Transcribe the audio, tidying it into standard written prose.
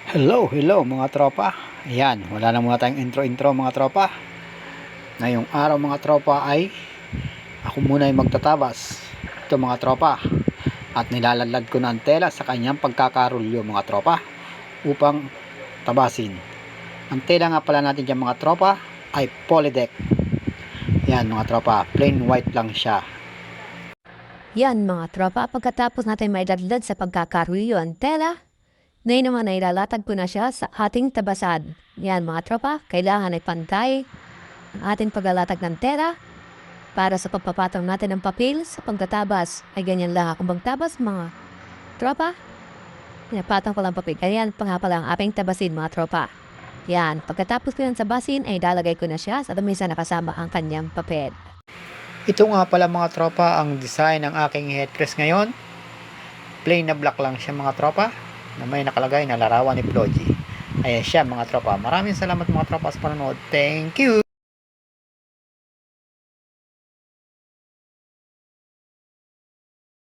Hello mga tropa. Ayan, wala na muna tayong intro mga tropa. Ngayong araw mga tropa ay ako muna ay magtatabas. Ito mga tropa. At nilaladlad ko na ang tela sa kanyang pagkakarulyo mga tropa upang tabasin. Ang tela nga pala natin dyan mga tropa ay Polydeck. Yan mga tropa, plain white lang siya. Yan mga tropa, pagkatapos natin mailadlad sa pagkakarulyo ang tela, ngayon naman ay lalatag ko na siya sa ating tabasan. Yan mga tropa, kailangan ay pantay ang ating paglalatag ng tela para sa pagpapatong natin ng papel sa pagtatabas. Ay ganyan lang akong magtabas mga tropa. Pinapatong ko lang papel. Ganyan pa nga pala ang ating tabasin mga tropa. Yan, pagkatapos ko ng tabasin ay dalagay ko na siya sa lamesa na kasama ang kanyang papel. Ito nga pala mga tropa ang design ng aking headrest ngayon. Plain na black lang siya mga tropa na may nakalagay na larawan ni Floji. Ayan siya mga tropa. Maraming salamat mga tropa sa panonood. Thank you!